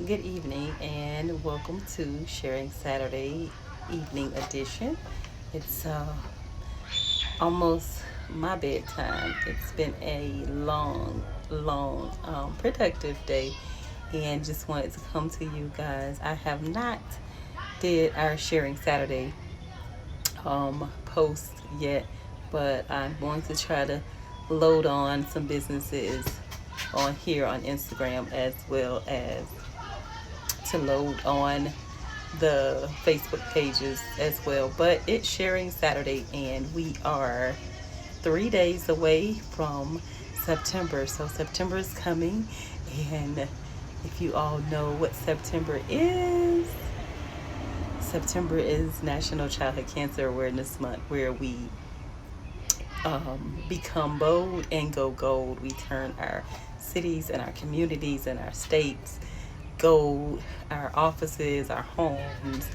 good evening, and welcome to Sharing Saturday Evening Edition. It's almost my bedtime. It's been a long, productive day, and just wanted to come to you guys. I have not did our Sharing Saturday post yet, but I'm going to try to load on some businesses on here on Instagram as well as to load on the Facebook pages as well. But it's Sharing Saturday, and we are 3 days away from September. So September is coming, and if you all know what September is National Childhood Cancer Awareness Month, where we become bold and go gold. We turn our cities and our communities and our states gold, our offices, our homes.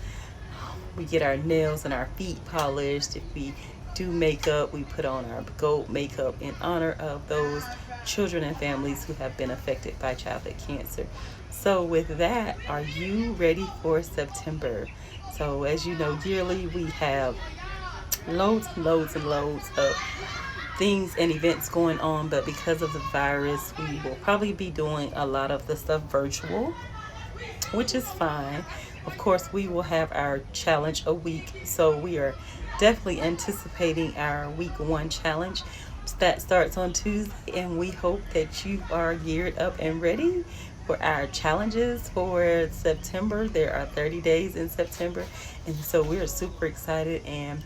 We get our nails and our feet polished. If we do makeup, we put on our gold makeup in honor of those children and families who have been affected by childhood cancer. So, with that, are you ready for September? So, as you know, yearly we have loads and loads and loads of things and events going on, but because of the virus, we will probably be doing a lot of the stuff virtual, which is fine. Of course, we will have our challenge a week, so we are definitely anticipating our week one challenge that starts on Tuesday, and we hope that you are geared up and ready for our challenges for September. There are 30 days in September, and so we're super excited and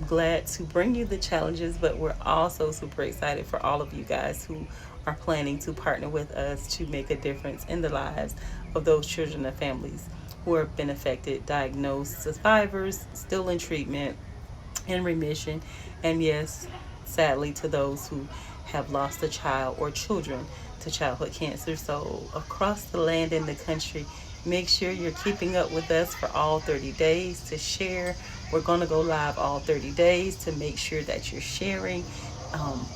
glad to bring you the challenges, but we're also super excited for all of you guys who are planning to partner with us to make a difference in the lives of those children and families who have been affected, diagnosed, survivors, still in treatment, in remission, and yes, sadly, to those who have lost a child or children to childhood cancer. So, across the land in the country, make sure you're keeping up with us for all 30 days to share. We're going to go live all 30 days to make sure that you're sharing um,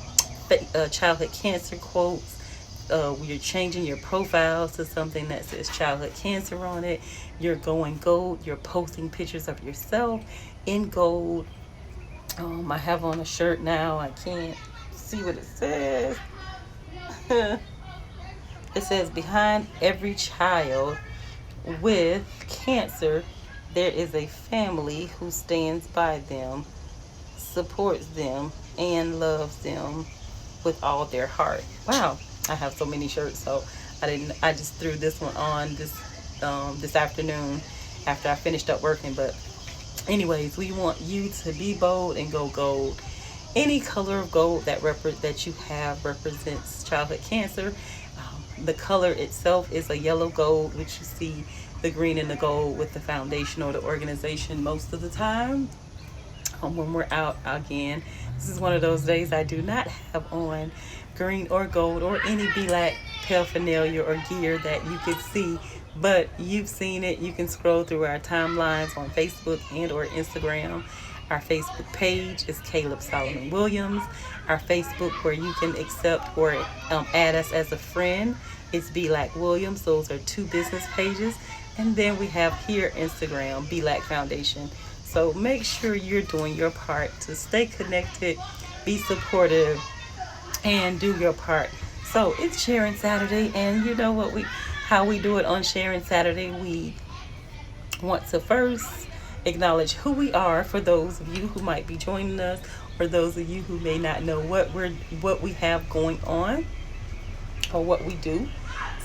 childhood cancer quotes. You're changing your profiles to something that says childhood cancer on it. You're going gold. You're posting pictures of yourself in gold. I have on a shirt now. I can't see what it says. It says, behind every child with cancer, there is a family who stands by them, supports them, and loves them with all their heart. Wow, I have so many shirts, so I just threw this one on this afternoon after I finished up working. But anyways, we want you to be bold and go gold. Any color of gold that you have represents childhood cancer. The color itself is a yellow gold, which you see the green and the gold with the foundation or the organization most of the time. When we're out again, this is one of those days I do not have on green or gold or any black paraphernalia or gear that you could see, but you've seen it. You can scroll through our timelines on Facebook and or Instagram. Our Facebook page is Caleb Solomon Williams. Our Facebook, where you can accept or add us as a friend, is Black Williams. Those are two business pages. And then we have here Instagram, Black Foundation. So make sure you're doing your part to stay connected, be supportive, and do your part. So it's Sharing Saturday, and you know how we do it on Sharing Saturday. We want to first acknowledge who we are for those of you who might be joining us, or those of you who may not know what we have going on or what we do.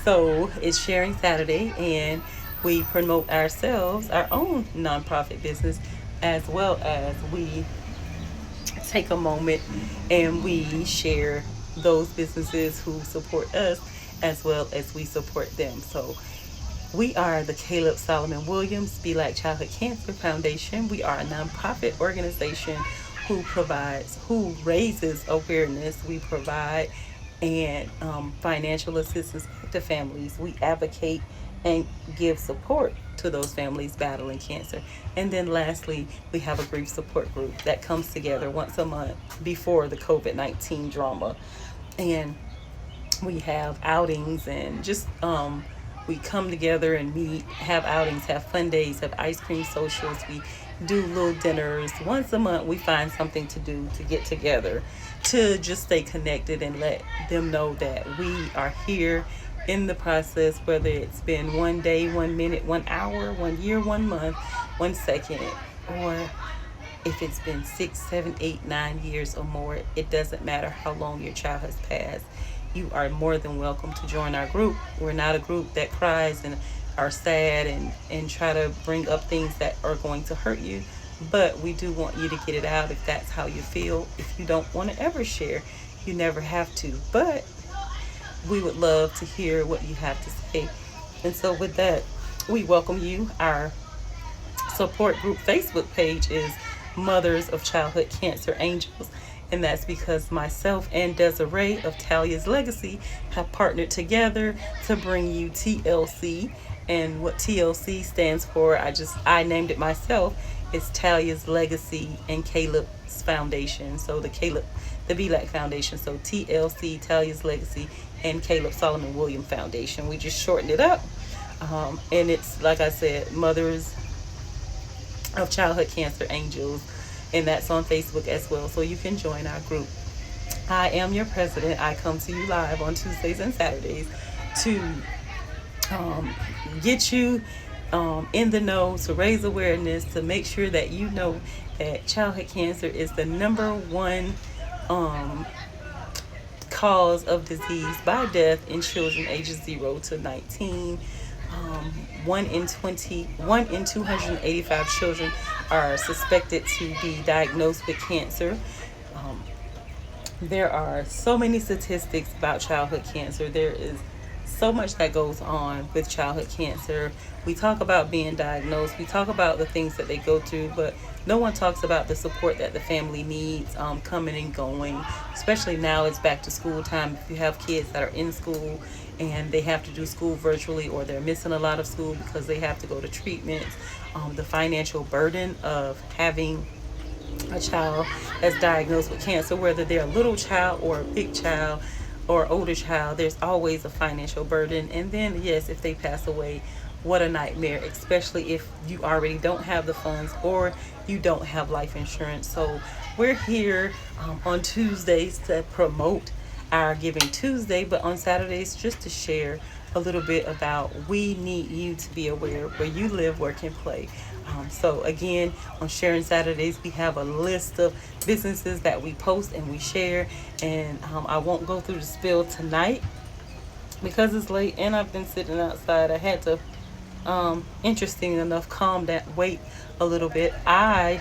So it's Sharing Saturday, and we promote ourselves, our own nonprofit business, as well as we take a moment and we share those businesses who support us as well as we support them. So we are the Caleb Solomon Williams Black Childhood Cancer Foundation. We are a nonprofit organization who raises awareness. We provide and financial assistance to families. We advocate and give support to those families battling cancer. And then lastly, we have a grief support group that comes together once a month before the COVID-19 drama. And we have outings and just We come together and meet, have outings, have fun days, have ice cream socials. We do little dinners. Once a month, we find something to do to get together, to just stay connected and let them know that we are here in the process, whether it's been 1 day, 1 minute, 1 hour, 1 year, 1 month, 1 second, or if it's been 6, 7, 8, 9 years or more. It doesn't matter how long your child has passed. You are more than welcome to join our group. We're not a group that cries and are sad and try to bring up things that are going to hurt you. But we do want you to get it out if that's how you feel. If you don't want to ever share, you never have to. But we would love to hear what you have to say. And so with that, we welcome you. Our support group Facebook page is Mothers of Childhood Cancer Angels. And that's because myself and Desiree of Talia's Legacy have partnered together to bring you TLC. And what TLC stands for, I named it myself. It's Talia's Legacy and Caleb's Foundation. So the BLAC Foundation. So TLC, Talia's Legacy, and Caleb Solomon William Foundation. We just shortened it up. And it's, like I said, Mothers of Childhood Cancer Angels. And that's on Facebook as well. So you can join our group. I am your president. I come to you live on Tuesdays and Saturdays to get you in the know, to raise awareness, to make sure that you know that childhood cancer is the #1 cause of disease by death in children ages 0 to 19. 1 in 285 children are suspected to be diagnosed with cancer. There are so many statistics about childhood cancer. There is so much that goes on with childhood cancer. We talk about being diagnosed. We talk about the things that they go through, but no one talks about the support that the family needs coming and going, especially now it's back to school time. If you have kids that are in school and they have to do school virtually, or they're missing a lot of school because they have to go to treatments, the financial burden of having a child that's diagnosed with cancer, whether they're a little child or a big child or older child, there's always a financial burden. And then, yes, if they pass away, what a nightmare, especially if you already don't have the funds or you don't have life insurance. So we're here on Tuesdays to promote our Giving Tuesday, but on Saturdays just to share a little bit about, we need you to be aware where you live, work, and play. So again, on Sharing Saturdays, we have a list of businesses that we post and we share. And I won't go through the spill tonight because it's late and I've been sitting outside. I had to, interesting enough, calm down, wait a little bit. I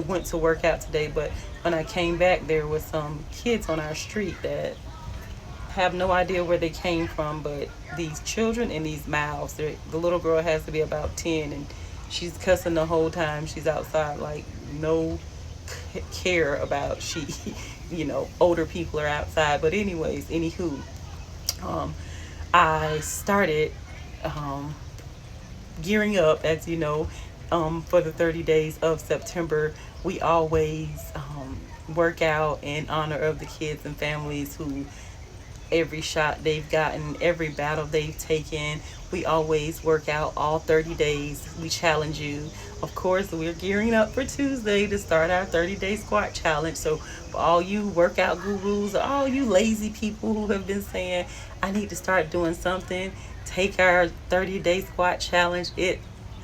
went to work out today, but when I came back, there was some kids on our street that have no idea where they came from, but these children in these mouths. The little girl has to be about 10, and she's cussing the whole time she's outside, like no care about older people are outside. But anyways, anywho, I started gearing up, as you know, for the 30 days of September. We always work out in honor of the kids and families who, every shot they've gotten, every battle they've taken. We always work out all 30 days. We challenge you. Of course, we're gearing up for Tuesday to start our 30-day squat challenge. So for all you workout gurus, all you lazy people who have been saying, I need to start doing something, take our 30-day squat challenge. It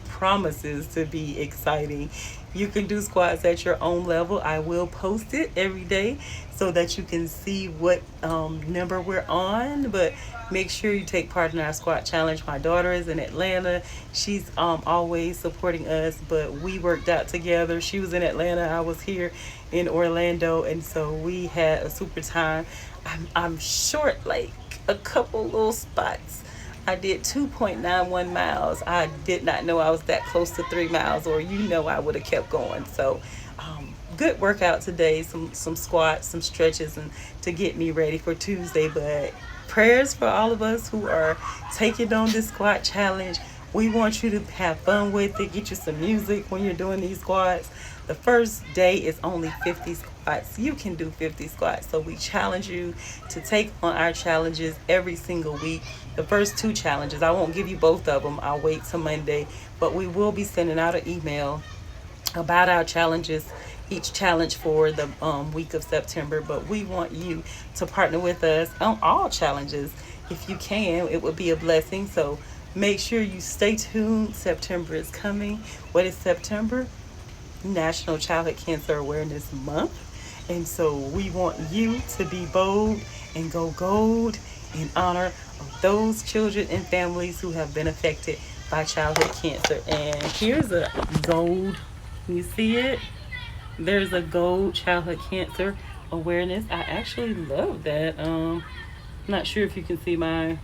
promises to be exciting. You can do squats at your own level. I will post it every day so that you can see what number we're on, but make sure you take part in our squat challenge. My daughter is in Atlanta. She's always supporting us, but we worked out together. She was in Atlanta, I was here in Orlando, and so we had a super time. I'm short like a couple little spots. I did 2.91 miles. I did not know I was that close to 3 miles, or I would have kept going. So good workout today, some squats, some stretches, and to get me ready for Tuesday. But prayers for all of us who are taking on this squat challenge. We want you to have fun with it. Get you some music when you're doing these squats. The first day is only 50 squats. You can do 50 squats. So we challenge you to take on our challenges every single week. The first two challenges, I won't give you both of them. I'll wait till Monday. But we will be sending out an email about our challenges, each challenge for the week of September. But we want you to partner with us on all challenges. If you can, it would be a blessing. So make sure you stay tuned. September is coming. What is September? National Childhood Cancer Awareness Month. And so we want you to be bold and go gold in honor of those children and families who have been affected by childhood cancer. And here's a gold. You see it? There's a gold childhood cancer awareness. I actually love that. Not sure if you can see my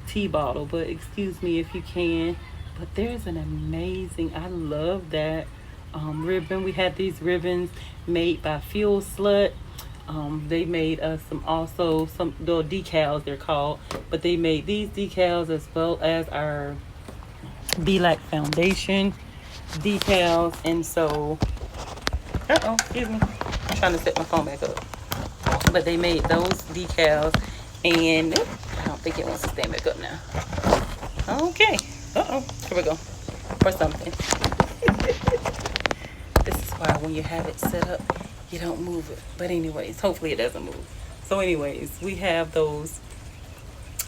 tea bottle, but excuse me if you can. But there's an amazing, I love that ribbon. We had these ribbons made by Fuel Slut. They made us some little decals, they're called, but they made these decals as well as our Be Like Foundation decals. And so, excuse me, I'm trying to set my phone back up. But they made those decals, and I don't think it wants to stand back up now. Okay. Here we go. Or something. This is why when you have it set up, you don't move it. But anyways, hopefully it doesn't move. So anyways, we have those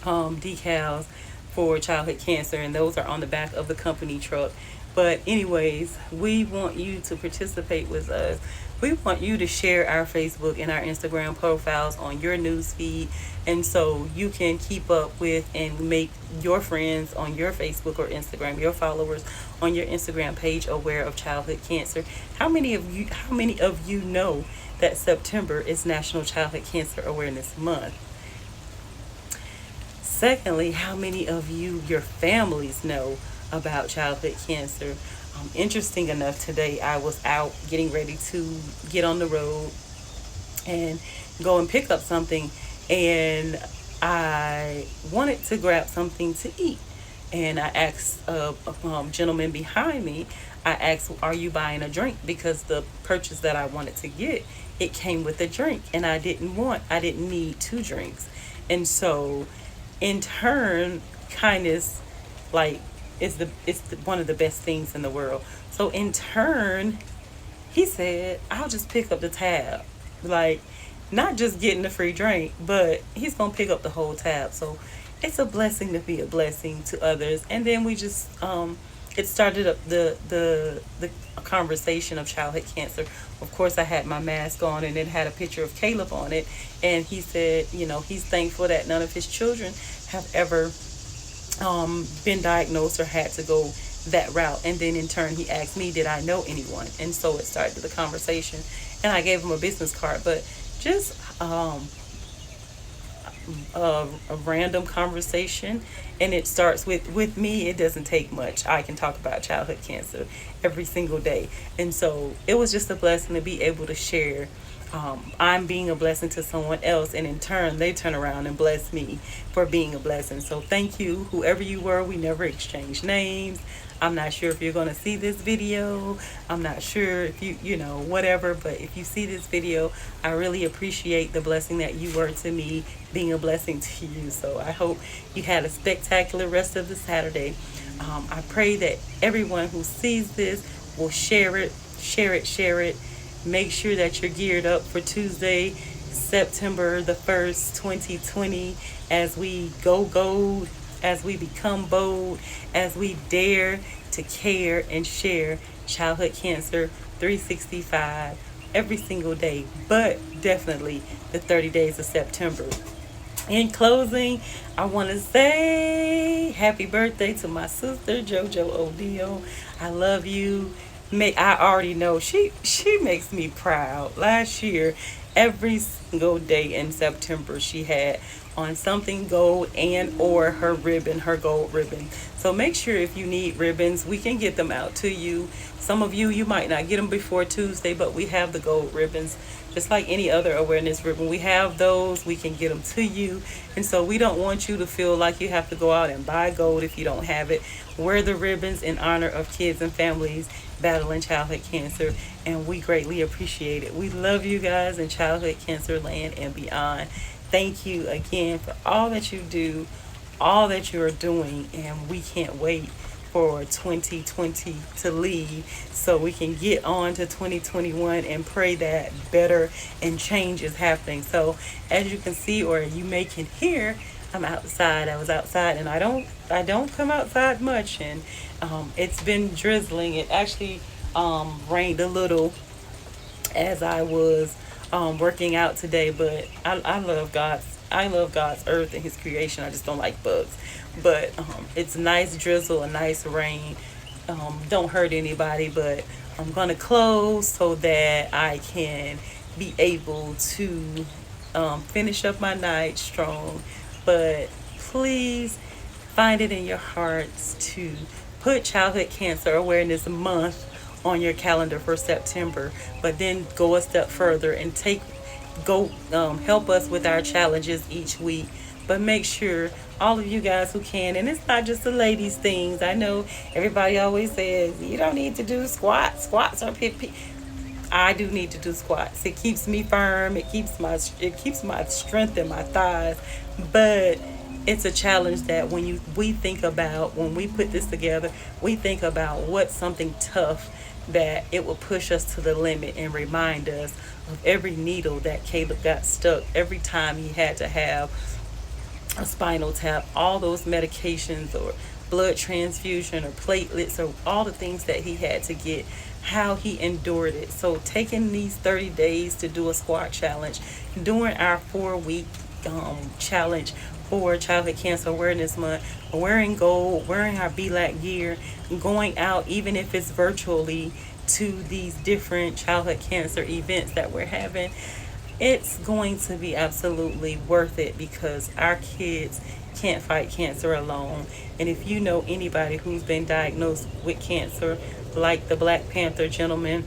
decals for childhood cancer, and those are on the back of the company truck. But anyways, we want you to participate with us. We want you to share our Facebook and our Instagram profiles on your news feed, and so you can keep up with and make your friends on your Facebook or Instagram, your followers on your Instagram page, aware of childhood cancer. How many of you know that September is National Childhood Cancer Awareness Month? Secondly, how many of you, your families, know about childhood cancer? Interesting enough, today I was out getting ready to get on the road and go and pick up something, and I wanted to grab something to eat. And I asked a gentleman behind me, I asked, are you buying a drink? Because the purchase that I wanted to get, it came with a drink, and I didn't need two drinks. And so in turn, kindness, like, it's one of the best things in the world. So in turn, he said, I'll just pick up the tab. Like, not just getting the free drink, but he's gonna pick up the whole tab. So it's a blessing to be a blessing to others. And then we just it started up the conversation of childhood cancer. Of course, I had my mask on, and it had a picture of Caleb on it, and he said, he's thankful that none of his children have ever been diagnosed or had to go that route. And then in turn, he asked me, did I know anyone? And so it started the conversation, and I gave him a business card. But just a random conversation, and it starts with me. It doesn't take much. I can talk about childhood cancer every single day, and so it was just a blessing to be able to share. I'm being a blessing to someone else, and in turn they turn around and bless me for being a blessing. So thank you, whoever you were. We never exchanged names. I'm not sure if you're going to see this video. I'm not sure if you whatever, but if you see this video, I really appreciate the blessing that you were to me, being a blessing to you. So I hope you had a spectacular rest of the Saturday. I pray that everyone who sees this will share it. Make sure that you're geared up for Tuesday, September the 1st, 2020, as we go gold, as we become bold, as we dare to care and share childhood cancer 365 every single day, but definitely the 30 days of September. In closing, I want to say happy birthday to my sister, JoJo Odile. I love you. I already know she makes me proud. Last year, every single day in September, she had on something gold and or her gold ribbon. So make sure if you need ribbons, we can get them out to you. Some of you might not get them before Tuesday, but we have the gold ribbons. Just like any other awareness ribbon, we have those. We can get them to you. And so we don't want you to feel like you have to go out and buy gold if you don't have it. Wear the ribbons in honor of kids and families battling childhood cancer, and we greatly appreciate it. We love you guys in childhood cancer land and beyond. Thank you again for all that you do, all that you are doing, and we can't wait for 2020 to leave so we can get on to 2021 and pray that better and change is happening. So as you can see, or you may can hear, I'm outside. I was outside, and I don't come outside much, and it's been drizzling. It actually rained a little as I was working out today, but I love God's earth and His creation. I just don't like bugs, but it's nice drizzle, a nice rain. Don't hurt anybody, but I'm gonna close so that I can be able to finish up my night strong. But please find it in your hearts to put Childhood Cancer Awareness Month on your calendar for September, but then go a step further and help us with our challenges each week. But make sure all of you guys who can, and it's not just the ladies things. I know everybody always says you don't need to do squats. Squats are pit. I do need to do squats. It keeps me firm. It keeps my strength in my thighs. But it's a challenge that when we put this together, we think about what's something tough that it will push us to the limit and remind us of every needle that Caleb got stuck every time he had to have a spinal tap, all those medications or blood transfusion or platelets or all the things that he had to get, how he endured it. So taking these 30 days to do a squat challenge during our 4-week challenge for Childhood Cancer Awareness Month, wearing gold, wearing our BLAC gear, going out even if it's virtually to these different childhood cancer events that we're having, it's going to be absolutely worth it because our kids can't fight cancer alone. And if you know anybody who's been diagnosed with cancer, like the Black Panther gentleman,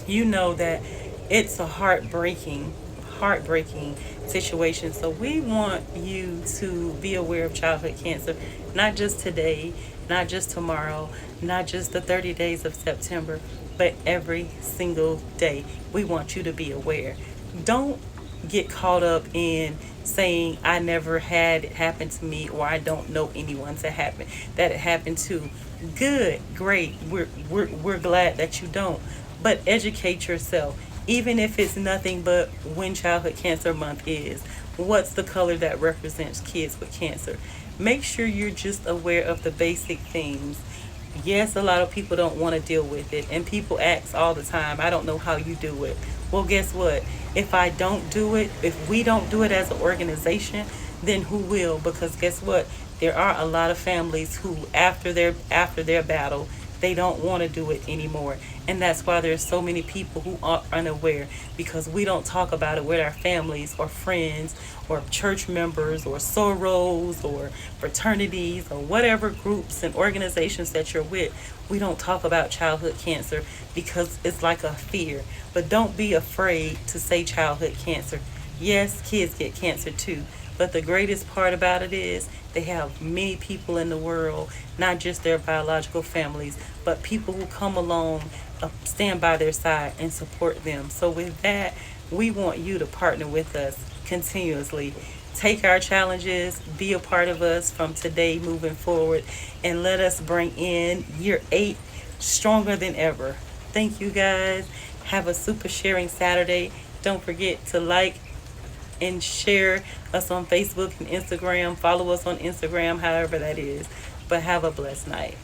you know that it's a heartbreaking situation. So we want you to be aware of childhood cancer, not just today, not just tomorrow, not just the 30 days of September, but every single day. We want you to be aware. Don't get caught up in saying I never had it happen to me, or I don't know anyone that it happened to. Good, great. We're glad that you don't. But educate yourself. Even if it's nothing but when Childhood Cancer Month is, what's the color that represents kids with cancer? Make sure you're just aware of the basic things. Yes, a lot of people don't want to deal with it, and people ask all the time, I don't know how you do it. Well, guess what? If we don't do it as an organization, then who will? Because guess what? There are a lot of families who, after their battle, they don't want to do it anymore. And that's why there's so many people who are unaware, because we don't talk about it with our families or friends or church members or sorors or fraternities or whatever groups and organizations that you're with. We don't talk about childhood cancer because it's like a fear. But don't be afraid to say childhood cancer. Yes, kids get cancer too. But the greatest part about it is they have many people in the world, not just their biological families, but people who come along, stand by their side and support them. So with that, we want you to partner with us continuously. Take our challenges, be a part of us from today moving forward, and let us bring in year 8 stronger than ever. Thank you guys. Have a super sharing Saturday. Don't forget to like and share us on Facebook and Instagram. Follow us on Instagram, however that is. But have a blessed night.